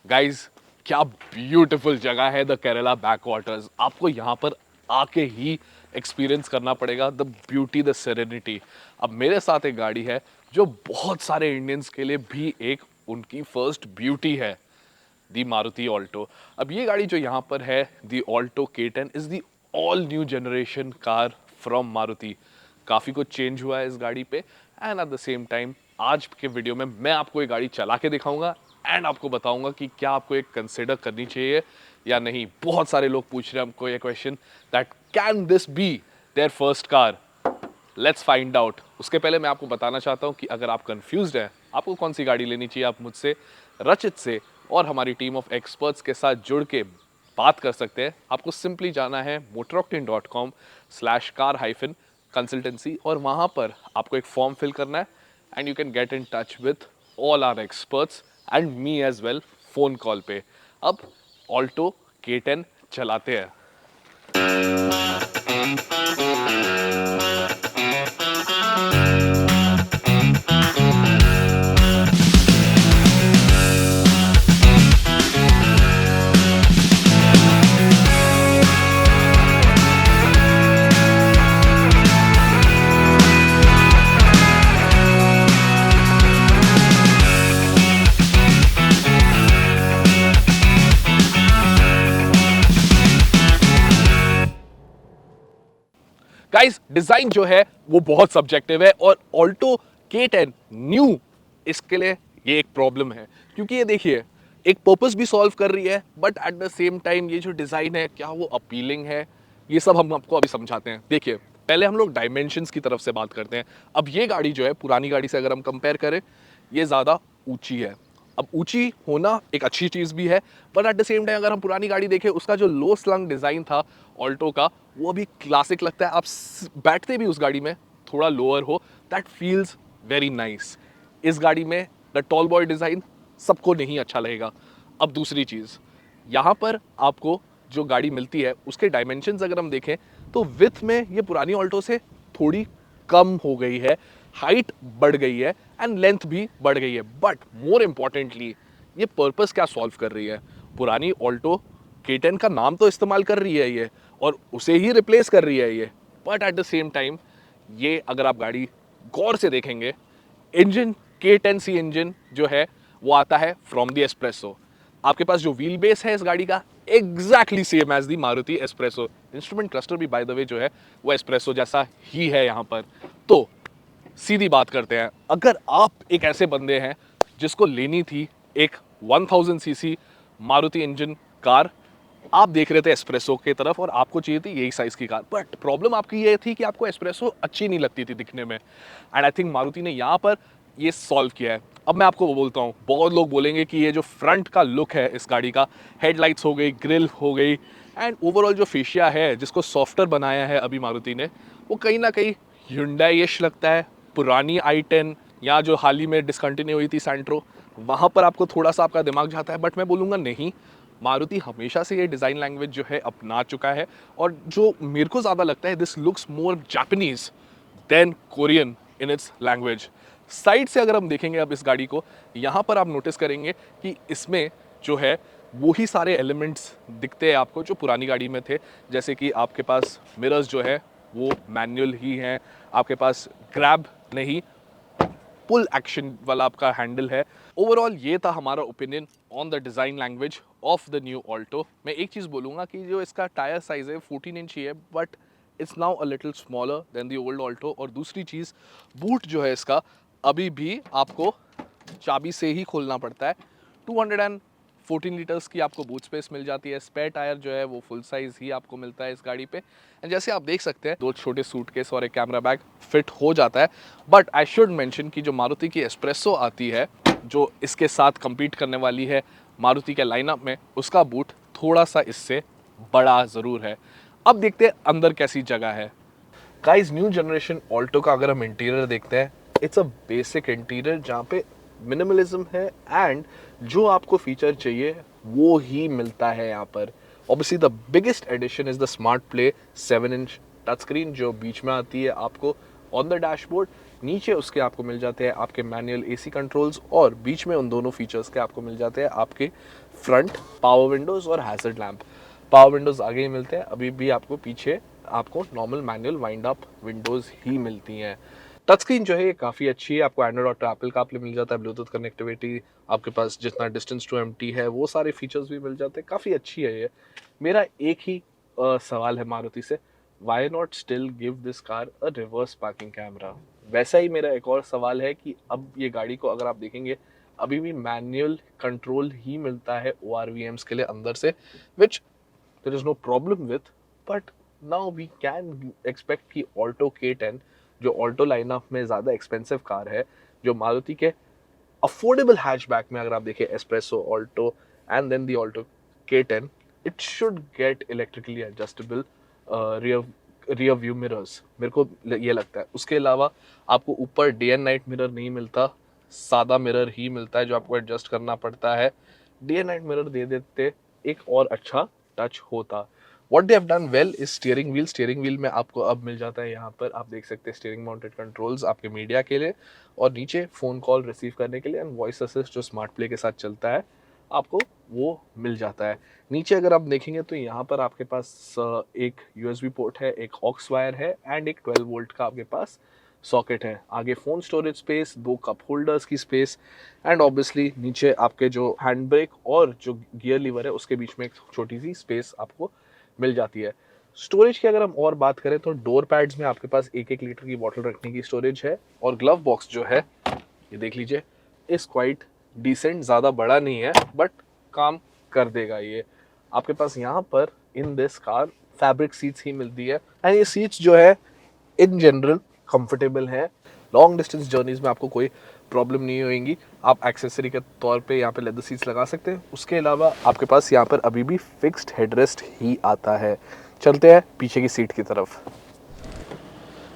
Guys क्या beautiful जगह है द केरला बैक वाटर्स। आपको यहाँ पर आके ही एक्सपीरियंस करना पड़ेगा द ब्यूटी, द सेरेनिटी। अब मेरे साथ एक गाड़ी है जो बहुत सारे इंडियंस के लिए भी एक उनकी फर्स्ट ब्यूटी है, दी मारुति ऑल्टो। अब ये गाड़ी जो यहाँ पर है, the Alto K10 is the all new generation car from Maruti. काफ़ी कुछ चेंज हुआ है इस गाड़ी पे and at the same time आज के वीडियो में मैं आपको ये गाड़ी चला के दिखाऊंगा एंड आपको बताऊंगा कि क्या आपको एक कंसिडर करनी चाहिए या नहीं। बहुत सारे लोग पूछ रहे हैं हमको ये question that can this be their first car. Let's find out. उसके पहले मैं आपको बताना चाहता हूँ कि अगर आप कंफ्यूज्ड हैं आपको कौन सी गाड़ी लेनी चाहिए, आप मुझसे, रचित से और हमारी टीम ऑफ एक्सपर्ट्स के साथ जुड़ के बात कर सकते हैं। आपको सिंपली जाना है motoroctane.com/car-consultancy और वहाँ पर आपको एक फॉर्म फिल करना है and you can get in touch with all are experts and me as well phone call पे। अब ऑल्टो K10 चलाते हैं। गाइस डिजाइन जो है वो बहुत सब्जेक्टिव है और ऑल्टो K10 न्यू इसके लिए ये एक प्रॉब्लम है, क्योंकि ये देखिए एक पर्पस भी सॉल्व कर रही है but at the same time ये जो डिजाइन है क्या वो अपीलिंग है, ये सब हम आपको अभी समझाते हैं। देखिए पहले हम लोग डायमेंशंस की तरफ से बात करते हैं। अब ये गाड़ी जो है पुरानी गाड़ी से अगर हम कंपेयर करें ये ज़्यादा ऊंची है। अब ऊंची होना एक अच्छी चीज़ भी है but at the same time अगर हम पुरानी गाड़ी देखें उसका जो लो स्लंग डिज़ाइन था ऑल्टो का वो अभी क्लासिक लगता है। आप बैठते भी उस गाड़ी में थोड़ा लोअर हो, दैट फील्स वेरी नाइस। इस गाड़ी में द टॉल बॉय डिज़ाइन सबको नहीं अच्छा लगेगा। अब दूसरी चीज़, यहाँ पर आपको जो गाड़ी मिलती है उसके डायमेंशंस अगर हम देखें तो विथ में ये पुरानी ऑल्टो से थोड़ी कम हो गई है, हाइट बढ़ गई है एंड लेंथ भी बढ़ गई है। बट मोर इंपॉर्टेंटली ये पर्पस क्या सॉल्व कर रही है, पुरानी ऑल्टो K10 का नाम तो इस्तेमाल कर रही है ये और उसे ही रिप्लेस कर रही है ये, but at the same time ये अगर आप गाड़ी गौर से देखेंगे इंजन K10C इंजन जो है वो आता है फ्रॉम द एस्प्रेसो। आपके पास जो व्हील बेस है इस गाड़ी का exactly same as the Maruti S Presso. Instrument cluster भी बाय द वे जो है वो एस्प्रेसो जैसा ही है यहाँ पर। तो सीधी बात करते हैं, अगर आप एक ऐसे बंदे हैं जिसको लेनी थी एक 1000 सीसी मारुति इंजन कार, आप देख रहे थे एस्प्रेसो की तरफ और आपको चाहिए थी यही साइज की कार, बट प्रॉब्लम आपकी ये थी कि आपको एस्प्रेसो अच्छी नहीं लगती थी दिखने में एंड आई थिंक मारुति ने यहाँ पर ये सॉल्व किया है। अब मैं आपको वो बोलता हूँ, बहुत लोग बोलेंगे कि ये जो फ्रंट का लुक है इस गाड़ी का, हेडलाइट्स हो गई, ग्रिल हो गई एंड ओवरऑल जो फेशिया है जिसको सॉफ्टर बनाया है अभी मारुति ने, वो कहीं ना कहीं ह्युंडई-इश लगता है। पुरानी i10 या जो हाल ही में डिसकंटिन्यू हुई थी सैंट्रो, वहाँ पर आपको थोड़ा सा आपका दिमाग जाता है, बट मैं बोलूँगा नहीं, मारुति हमेशा से ये डिज़ाइन लैंग्वेज जो है अपना चुका है और जो मेरे को ज़्यादा लगता है this looks more Japanese than Korean in its language. Side से अगर हम देखेंगे अब इस गाड़ी को, यहाँ पर आप नोटिस करेंगे कि इसमें जो है वही सारे एलिमेंट्स दिखते हैं आपको जो पुरानी गाड़ी में थे, जैसे कि आपके पास मिरर्स जो है वो मैनुअल ही हैं, आपके पास ग्रैब नहीं पुल एक्शन वाला आपका हैंडल है। ओवरऑल ये था हमारा opinion on the design language of the new Alto. मैं एक चीज़ बोलूँगा कि जो इसका टायर साइज़ है 14 इंच ही है but it's now a little smaller than the old Alto. और दूसरी चीज़, बूट जो है इसका अभी भी आपको चाबी से ही खोलना पड़ता है। 214 लीटर्स की आपको बूट स्पेस मिल जाती है। स्पेयर टायर जो है वो फुल साइज़ ही आपको मिलता है इस गाड़ी पे एंड जैसे आप देख सकते हैं 2 छोटे सूटकेस और एक कैमरा बैग फिट हो जाता है। बट आई शुड मेंशन कि जो मारुति की एस्प्रेसो आती है जो इसके साथ compete करने वाली है मारुति के लाइनअप में, उसका बूट थोड़ा सा इससे बड़ा ज़रूर है। अब देखते हैं अंदर कैसी जगह है। गाइस न्यू जनरेशन ऑल्टो का अगर हम इंटीरियर देखते हैं, इट्स अ बेसिक इंटीरियर जहाँ पे मिनिमलिज्म है एंड जो आपको फीचर चाहिए वो ही मिलता है यहाँ पर। Obviously the biggest addition is the smart play 7 inch touch screen जो बीच में आती है आपको ऑन द डैशबोर्ड नीचे उसके आपको मिल जाते हैं आपके मैनुअल एसी कंट्रोल्स, और बीच में उन दोनों फीचर्स के आपको मिल जाते हैं आपके फ्रंट पावर विंडोज़ और हैज़र्ड लैम्प। पावर विंडोज़ आगे ही मिलते हैं, अभी भी आपको पीछे आपको normal manual wind up windows ही मिलती हैं। टच स्क्रीन जो है ये काफ़ी अच्छी है, आपको एंड्रॉइड और एप्पल CarPlay मिल जाता है, ब्लूटूथ कनेक्टिविटी, आपके पास जितना डिस्टेंस टू एम्प्टी है वो सारे फीचर्स भी मिल जाते हैं, काफ़ी अच्छी है ये। मेरा एक ही सवाल है मारुति से, why not still give this car a reverse parking camera. वैसा ही मेरा एक और सवाल है कि अब ये गाड़ी को अगर आप देखेंगे अभी भी मैनुअल कंट्रोल ही मिलता है ORVMs के लिए अंदर से, which there is no problem with, but now we can expect कि ऑल्टो K10 जो ऑल्टो लाइनअप में ज़्यादा एक्सपेंसिव कार है, जो मारुति के अफोर्डेबल हैचबैक में अगर आप देखें Espresso, Alto and then the Alto K10, it should get electrically adjustable rear view mirrors, मेरे को ये लगता है। उसके अलावा आपको ऊपर डे एंड नाइट मिरर नहीं मिलता, सादा मिरर ही मिलता है जो आपको एडजस्ट करना पड़ता है। डे एंड नाइट मिरर दे देते एक और अच्छा टच होता। What they have done well is steering wheel. Steering wheel में आपको अब मिल जाता है, यहाँ पर आप देख सकते हैं स्टीयरिंग माउंटेड कंट्रोल्स आपके मीडिया के लिए, और नीचे फ़ोन कॉल रिसीव करने के लिए एंड वॉइस असिस्ट जो स्मार्ट प्ले के साथ चलता है आपको वो मिल जाता है। नीचे अगर आप देखेंगे तो यहाँ पर आपके पास एक USB पोर्ट है, एक ऑक्स वायर है एंड एक 12 वोल्ट का आपके पास सॉकेट है। आगे phone storage space, 2 cup holders की स्पेस, एंड ऑब्वियसली नीचे आपके जो हैंड ब्रेक और जो गियर लीवर है उसके बीच में एक छोटी सी स्पेस आपको मिल जाती है। स्टोरेज की अगर हम और बात करें तो डोर पैड्स में आपके पास 1-1 लीटर की बॉटल रखने की स्टोरेज है, और ग्लव बॉक्स जो है ये देख लीजिए इज क्वाइट डिसेंट, ज़्यादा बड़ा नहीं है बट काम कर देगा ये। आपके पास यहाँ पर in this car fabric seats ही मिलती है, एंड ये सीट्स जो है इन जनरल कंफर्टेबल है। लॉन्ग डिस्टेंस जर्नीज में आपको कोई प्रॉब्लम नहीं होगी। आप एक्सेसरी के तौर पे यहाँ पे लेदर सीट्स लगा सकते हैं। उसके अलावा आपके पास यहाँ पर अभी भी फिक्स्ड हेडरेस्ट ही आता है। चलते हैं पीछे की सीट की तरफ।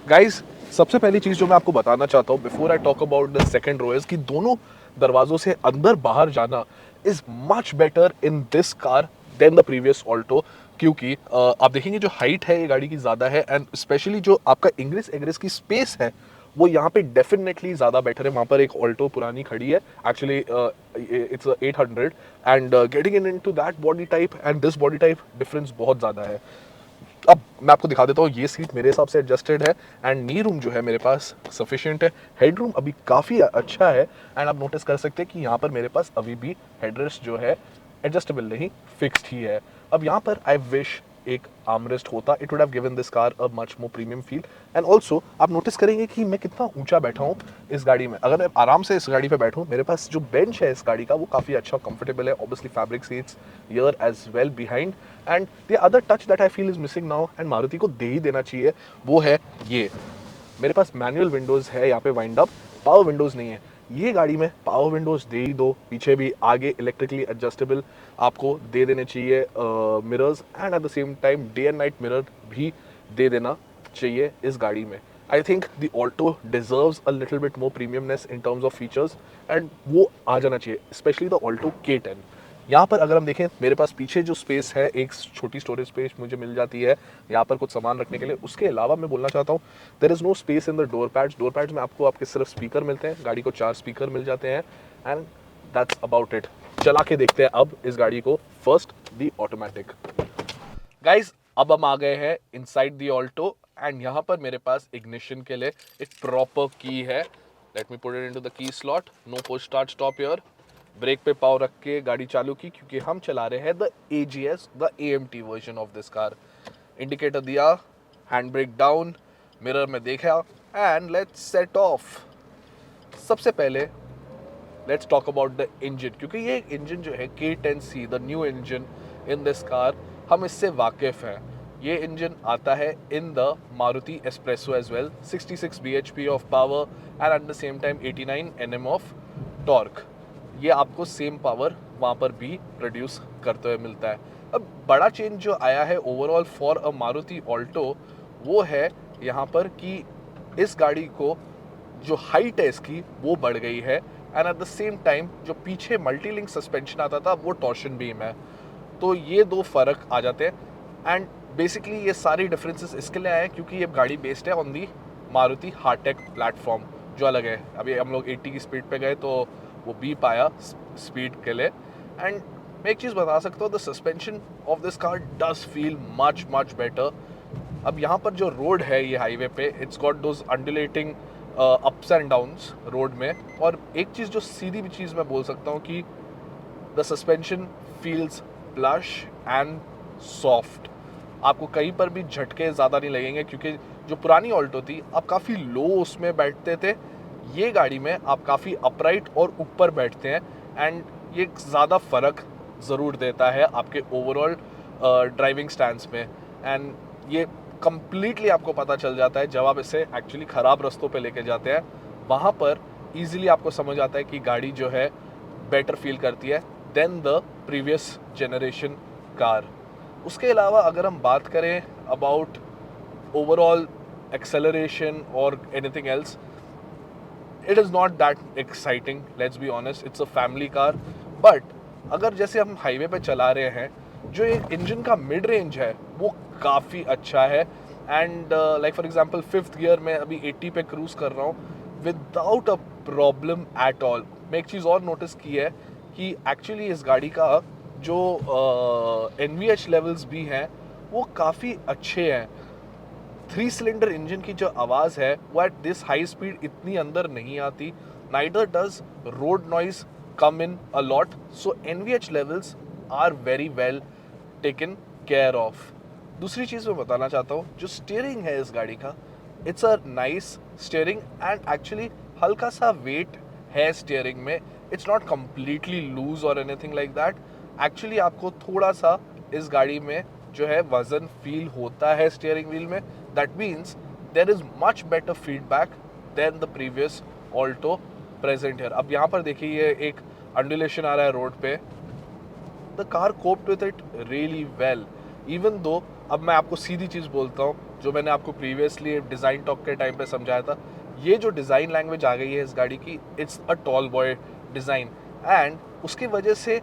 गाइस, सबसे पहली चीज़ जो मैं आपको बताना चाहता हूँ before I talk about the second row is कि दोनों दरवाजों से अंदर बाहर जाना is much better in this car than the previous Alto, क्योंकि आप देखेंगे जो हाइट है ये गाड़ी की ज़्यादा है, एंड स्पेशली जो आपका इंग्रेस एग्रेस की स्पेस है वो यहाँ पे डेफिनेटली ज़्यादा बेटर है। वहाँ पर एक ऑल्टो पुरानी खड़ी है, actually it's 800, and getting into that body type and this body type difference बहुत ज़्यादा है। अब मैं आपको दिखा देता हूँ, ये सीट मेरे हिसाब से एडजस्टेड है एंड नी रूम जो है मेरे पास सफिशिएंट है। हेड रूम अभी काफ़ी अच्छा है, एंड आप नोटिस कर सकते हैं कि यहाँ पर मेरे पास अभी भी हेडरेस्ट जो है एडजस्टेबल नहीं, फिक्स्ड ही है। अब यहाँ पर आई विश एक आर्मरेस्ट होता, it would have given this car a much more premium feel. And also आप नोटिस करेंगे कि मैं कितना ऊंचा बैठा हूँ इस गाड़ी में। अगर मैं आराम से इस गाड़ी पे बैठूँ, मेरे पास जो बेंच है इस गाड़ी का वो काफ़ी अच्छा कंफर्टेबल है। Obviously fabric seats here as well behind, and the other touch that I feel is missing now and Maruti को दे ही देना चाहिए, वो है ये मेरे पास मैनुअल विंडोज़ है यहाँ पे वाइंड अप, पावर विंडोज़ नहीं है। ये गाड़ी में पावर विंडोज़ दे ही दो, पीछे भी आगे इलेक्ट्रिकली एडजस्टेबल आपको दे देने चाहिए mirrors, and at the same time day and night mirror भी दे देना चाहिए इस गाड़ी में। I think the Alto deserves a little bit more premiumness in terms of features, and वो आ जाना चाहिए, स्पेशली द ऑल्टो K10। यहाँ पर अगर हम देखें मेरे पास पीछे जो स्पेस है, एक छोटी स्टोरेज स्पेस मुझे मिल जाती है यहाँ पर कुछ सामान रखने के लिए। उसके अलावा मैं बोलना चाहता हूँ there is no space in the door pads. Door pads में आपको आपके सिर्फ स्पीकर मिलते हैं, गाड़ी को 4 स्पीकर मिल जाते हैं, एंड दैट्स अबाउट इट। चला के देखते हैं अब इस गाड़ी को, फर्स्ट दी ऑटोमेटिक। गाइज, अब हम आ गए हैं इनसाइड दी ऑल्टो, एंड यहाँ पर मेरे पास इग्निशन के लिए एक प्रॉपर की है। Let me put it into the key slot. No push start stop here. Brake पे पाव रख के गाड़ी चालू की, क्योंकि हम चला रहे हैं the AGS, the AMT version of this car. Indicator दिया, हैंड ब्रेक डाउन, मिरर में देखा, एंड लेट्स सेट ऑफ। सबसे पहले let's talk about the engine, क्योंकि ये इंजन जो है K10C, the new engine in this car, हम इससे वाकिफ हैं। ये इंजन आता है in the Maruti Espresso as well, 66 bhp of power and at the same time 89 Nm of torque. ये आपको सेम पावर वहाँ पर भी प्रोड्यूस करते हुए मिलता है। अब बड़ा चेंज जो आया है overall for a Maruti Alto वो है यहाँ पर कि इस गाड़ी को जो हाइट है इसकी वो बढ़ गई है, and at the same time जो पीछे मल्टीलिंक सस्पेंशन आता था वो टॉर्शन बीम है। तो ये दो फर्क आ जाते हैं, एंड बेसिकली ये सारी डिफरेंसेस इसके लिए आए हैं क्योंकि ये गाड़ी बेस्ड है on the Maruti Heartect platform जो अलग है। अभी हम लोग 80 की स्पीड पे गए तो वो बीप आया स्पीड के लिए। एंड मैं एक चीज़ बता सकता हूँ, the suspension of this car does feel much much better. अब यहाँ पर जो रोड है ये हाईवे पे, it's got those undulating ups and downs road में। और एक चीज़ जो सीधी भी चीज़ मैं बोल सकता हूँ कि the suspension feels plush and soft. आपको कहीं पर भी झटके ज़्यादा नहीं लगेंगे, क्योंकि जो पुरानी ऑल्टो थी आप काफ़ी लो उसमें बैठते थे, ये गाड़ी में आप काफ़ी अपराइट और ऊपर बैठते हैं। एंड ये ज़्यादा फ़र्क ज़रूर देता है आपके ओवरऑल ड्राइविंग स्टैंस में। एंड ये कम्प्लीटली आपको पता चल जाता है जब आप इसे एक्चुअली ख़राब रास्तों पे लेके जाते हैं, वहाँ पर ईजिली आपको समझ आता है कि गाड़ी जो है बेटर फील करती है than the previous generation car. उसके अलावा अगर हम बात करें अबाउट ओवरऑल एक्सेलरेशन और anything else, it is not that exciting, let's be honest, it's a family car. But अगर जैसे हम हाईवे पे चला रहे हैं, जो एक इंजन का मिड रेंज है वो काफ़ी अच्छा है। And like for example 5th gear में अभी 80 पे क्रूज कर रहा हूँ without a problem at all. मैं एक चीज़ और नोटिस की है कि एक्चुअली इस गाड़ी का जो NVH लेवल्स भी हैं वो काफ़ी अच्छे हैं। 3 सिलेंडर इंजन की जो आवाज़ है वो एट दिस हाई स्पीड इतनी अंदर नहीं आती, neither does road noise come in a lot, so NVH levels are very well taken care of. दूसरी चीज़ मैं बताना चाहता हूँ, जो स्टीयरिंग है इस गाड़ी का, it's a nice steering and actually हल्का सा वेट है स्टीयरिंग में। इट्स नॉट कम्प्लीटली लूज और एनीथिंग लाइक दैट। एक्चुअली आपको थोड़ा सा इस गाड़ी में जो है वजन फील होता है स्टीयरिंग व्हील में। That means there is much better feedback than the previous Alto present here. अब यहाँ पर देखिए ये एक अंडुलेशन आ रहा है रोड पे, the car coped with it really well. Even though, अब मैं आपको सीधी चीज़ बोलता हूँ जो मैंने आपको प्रीवियसली डिज़ाइन टॉक के टाइम पे समझाया था, ये जो डिज़ाइन लैंग्वेज आ गई है इस गाड़ी की, it's a tall boy design. And उसकी वजह से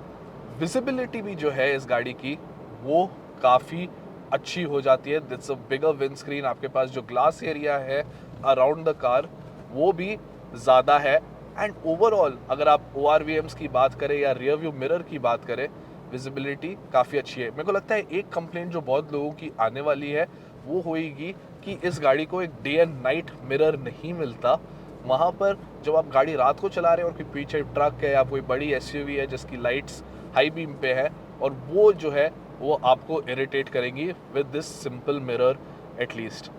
विजिबिलिटी भी जो है इस गाड़ी की वो काफ़ी अच्छी हो जाती है। It's a bigger windscreen, आपके पास जो ग्लास एरिया है अराउंड द कार वो भी ज़्यादा है। एंड ओवरऑल अगर आप ORVMs की बात करें या रियर व्यू मिरर की बात करें, विजिबिलिटी काफ़ी अच्छी है। मेरे को लगता है एक कंप्लेंट जो बहुत लोगों की आने वाली है वो होएगी कि इस गाड़ी को एक डे एंड नाइट मिरर नहीं मिलता। वहाँ पर जब आप गाड़ी रात को चला रहे हैं और कोई पीछे ट्रक है या कोई बड़ी SUV है जिसकी लाइट्स हाई बीम पे है, और वो जो है वो आपको इरिटेट करेंगी with this simple mirror at least.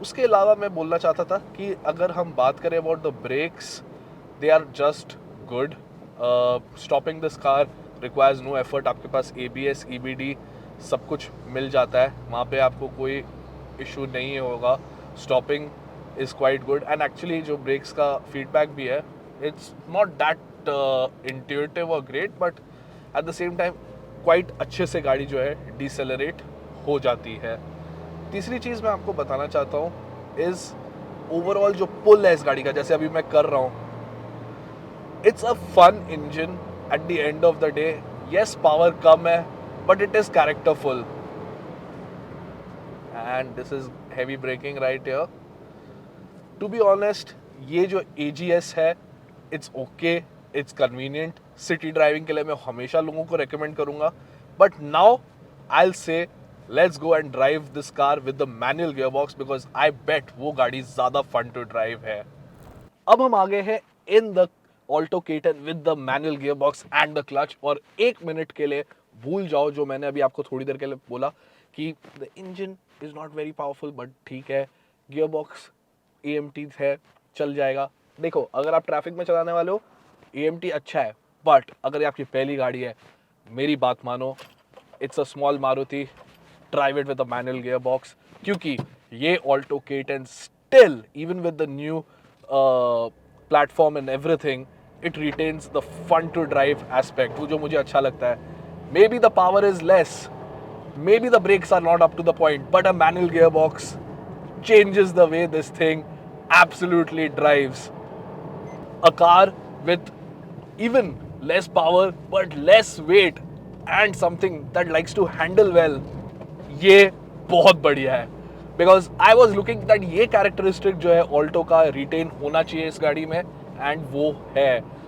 उसके अलावा मैं बोलना चाहता था कि अगर हम बात करें about the brakes, they are just good. Stopping this car requires no effort, आपके पास ABS EBD सब कुछ मिल जाता है, वहाँ पे आपको कोई इशू नहीं होगा। Stopping is quite good and actually जो ब्रेक्स का फीडबैक भी है, इट्स नॉट दैट इंट्यूटिव और great, but at the same time quite अच्छे से गाड़ी जो है डिसेलरेट हो जाती है। तीसरी चीज़ मैं आपको बताना चाहता हूँ इज़ ओवरऑल जो पुल है इस गाड़ी का, जैसे अभी मैं कर रहा हूँ, it's a fun engine at the end of the day. Yes power कम है but it is characterful. And this is heavy braking right here. To be honest, ये जो AGS है it's okay, it's convenient. City driving के लिए मैं हमेशा लोगों को रेकमेंड करूंगा, but now I will say let's go and drive this car with the manual gearbox, because I bet वो गाड़ी ज़्यादा फन टू ड्राइव है। अब हम आ गए हैं in the Alto K10 with the manual gearbox and the clutch. और 1 minute के लिए भूल जाओ जो मैंने अभी आपको थोड़ी देर के लिए बोला कि the engine is not very powerful, but ठीक है, गियरबॉक्स AMT है, चल जाएगा। देखो, अगर आप ट्रैफिक में चलाने वाले हो AMT अच्छा है, बट अगर ये आपकी पहली गाड़ी है, मेरी बात मानो, it's a small Maruti, drive it with a manual gearbox, क्योंकि ये Alto K10 still even with the new platform and everything, it retains the fun to drive aspect, वो जो मुझे अच्छा लगता है। Maybe the power is less, maybe the brakes are not up to the point, but a manual gearbox changes the way this thing absolutely drives. A car with even less power but less weight and something that likes to handle well, ये बहुत बढ़िया है। Because I was looking that ये characteristic जो है Alto का retain होना चाहिए इस गाड़ी में, एंड वो है.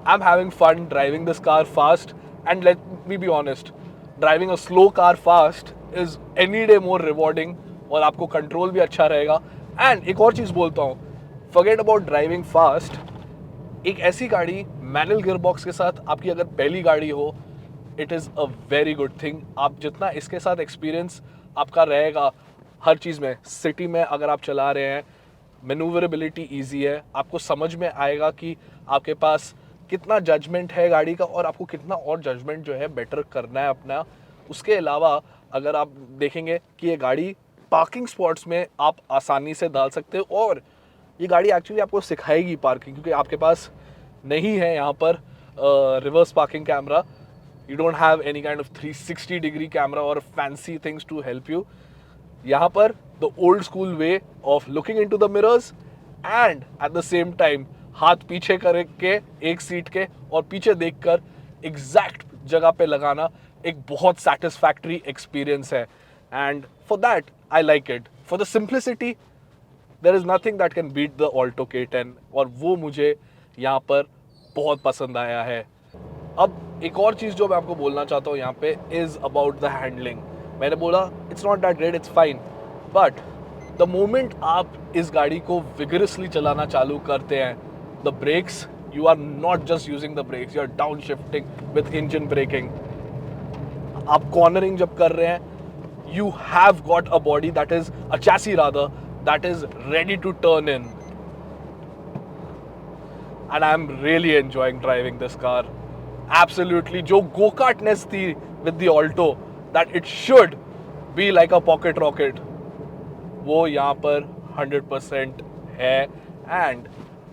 I am having fun driving this car fast, and let me be honest, driving a slow car fast is any day more rewarding, और आपको कंट्रोल भी अच्छा रहेगा. एंड एक और चीज़ बोलता हूँ, फॉरगेट अबाउट ड्राइविंग फास्ट, एक ऐसी गाड़ी मैनुअल गियरबॉक्स के साथ आपकी अगर पहली गाड़ी हो, it is a very good thing. आप जितना इसके साथ एक्सपीरियंस आपका रहेगा हर चीज़ में, सिटी में अगर आप चला रहे हैं, मैनूवरेबिलिटी ईजी है, आपको समझ में आएगा कि आपके पास कितना जजमेंट है गाड़ी का, और आपको कितना और जजमेंट जो है बेटर करना है अपना. उसके अलावा अगर आप देखेंगे कि ये गाड़ी पार्किंग स्पॉट्स में आप आसानी से डाल सकते हो, और ये गाड़ी एक्चुअली आपको सिखाएगी पार्किंग, क्योंकि आपके पास नहीं है यहाँ पर reverse parking camera. You don't have any kind of 360 degree camera और fancy things to help you. यहाँ पर the old school way of looking into the mirrors and at the same time हाथ पीछे करके एक सीट के और पीछे देखकर एग्जैक्ट जगह पे लगाना एक बहुत सैटिस्फैक्टरी एक्सपीरियंस है. And for that I like it. For the simplicity there is nothing that can beat the Alto K10, और वो मुझे यहाँ पर बहुत पसंद आया है. अब एक और चीज़ जो मैं आपको बोलना चाहता हूँ यहाँ पे इज़ अबाउट द हैंडलिंग. मैंने बोला it's not that great, it's fine, but the moment आप इस गाड़ी को विगरसली चलाना चालू करते हैं, the brakes, you are not just using the brakes, you are downshifting with engine braking. आप कॉर्नरिंग जब कर रहे हैं, you have got a body that is a chassis rather that is ready to turn in, and I'm really enjoying driving this car. Absolutely, जो go-kartness थी with the Alto that it should be like a pocket rocket, वो यहाँ पर 100% है, and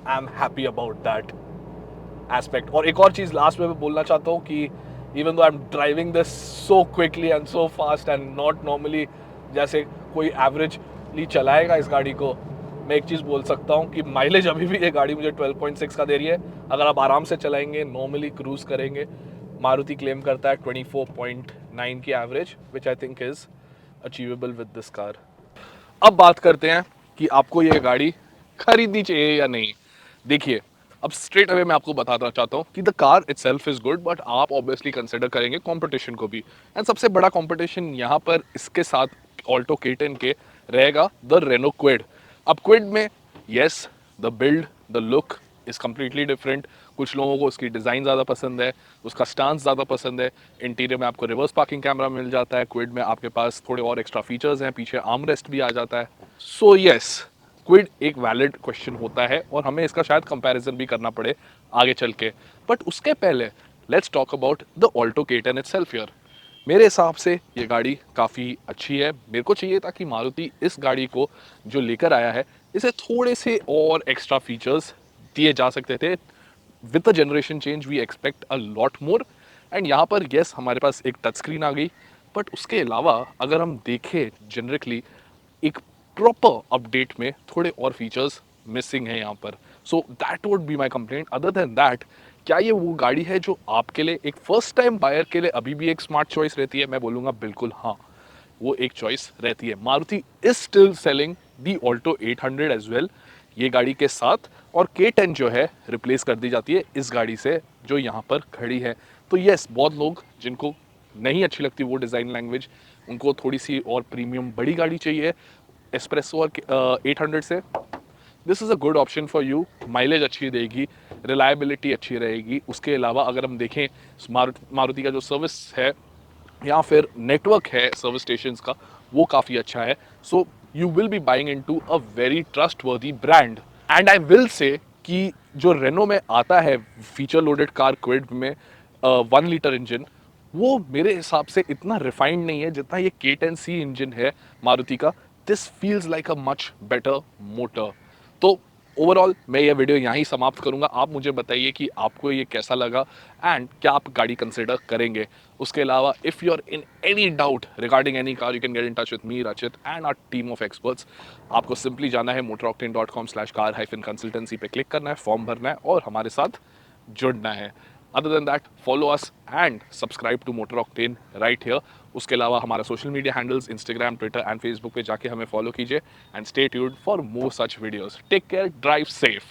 I'm happy about that aspect. और एक और चीज़ last में मैं बोलना चाहता हूँ कि even though I'm driving this so quickly and so fast and not normally जैसे कोई एवरेजली चलाएगा इस गाड़ी को, मैं एक चीज़ बोल सकता हूँ कि माइलेज अभी भी ये गाड़ी मुझे 12.6 का दे रही है. अगर आप आराम से चलाएंगे, नॉर्मली क्रूज़ करेंगे, मारुति क्लेम करता है 24.9 की average, which I think is achievable with this car. अब बात करते हैं कि आपको ये गाड़ी खरीदनी चाहिए या नहीं. देखिए, अब स्ट्रेट अवे मैं आपको बताना चाहता हूँ कि the car itself is good, but आप ऑब्वियसली कंसिडर करेंगे कंपटीशन को भी. एंड सबसे बड़ा कंपटीशन यहाँ पर इसके साथ ऑल्टो K10 के रहेगा द रेनो क्विड. अब क्विड में yes, the build, the look is completely different. कुछ लोगों को उसकी डिज़ाइन ज़्यादा पसंद है, उसका स्टांस ज़्यादा पसंद है. इंटीरियर में आपको रिवर्स पार्किंग कैमरा मिल जाता है. क्विड में आपके पास थोड़े और एक्स्ट्रा फीचर्स हैं, पीछे आर्म रेस्ट भी आ जाता है. सो येस, क्विड एक वैलिड क्वेश्चन होता है, और हमें इसका शायद कंपैरिजन भी करना पड़े आगे चल के. बट उसके पहले let's talk about the Alto K10 itself here. मेरे हिसाब से ये गाड़ी काफ़ी अच्छी है. मेरे को चाहिए था कि मारुति इस गाड़ी को जो लेकर आया है, इसे थोड़े से और एक्स्ट्रा फीचर्स दिए जा सकते थे. With the generation change we expect a lot more. And यहाँ पर येस, हमारे पास एक टच स्क्रीन आ गई, बट उसके अलावा अगर हम देखें जनरिकली, एक प्रॉपर अपडेट में थोड़े और फीचर्स मिसिंग हैं यहाँ पर. So that would be my complaint. Other than that, क्या ये वो गाड़ी है जो आपके लिए एक फर्स्ट टाइम बायर के लिए अभी भी एक स्मार्ट चॉइस रहती है? मैं बोलूँगा बिल्कुल हाँ, वो एक चॉइस रहती है. Maruti is still selling the Alto 800 as well ये गाड़ी के साथ, और K10 जो है रिप्लेस कर दी जाती है इस गाड़ी से जो यहाँ पर खड़ी है. तो येस, बहुत लोग जिनको नहीं अच्छी लगती वो डिज़ाइन लैंग्वेज, उनको थोड़ी सी और प्रीमियम बड़ी गाड़ी चाहिए एस्प्रेसो और 800 से, this is a good option for you. Mileage अच्छी देगी, रिलायबिलिटी अच्छी रहेगी. उसके अलावा अगर हम देखें मारुति का जो सर्विस है या फिर नेटवर्क है सर्विस स्टेशंस का, वो काफ़ी अच्छा है. So you will be buying into a very trustworthy brand. And I will से कि जो रेनो में आता है फीचर लोडेड कार क्विड में 1 लीटर इंजन, वो मेरे हिसाब से इतना रिफाइंड नहीं है जितना ये K10C इंजन है मारुति का. This feels like a much better motor. तो ओवरऑल मैं ये वीडियो यहाँ ही समाप्त करूँगा. आप मुझे बताइए कि आपको ये कैसा लगा एंड क्या आप गाड़ी कंसिडर करेंगे. उसके अलावा if you are in any doubt regarding any car, you can get in touch with me Rachit and our team of experts. आपको सिंपली जाना है motoroctane.com/car-consultancy पे क्लिक करना है, फॉर्म भरना है और हमारे साथ जुड़ना है. Other than that follow us and subscribe to Motor Octane right here. उसके अलावा हमारा social media handles Instagram, Twitter and Facebook पे जाके हमें फॉलो कीजिए and stay tuned for more such videos. Take care, drive safe.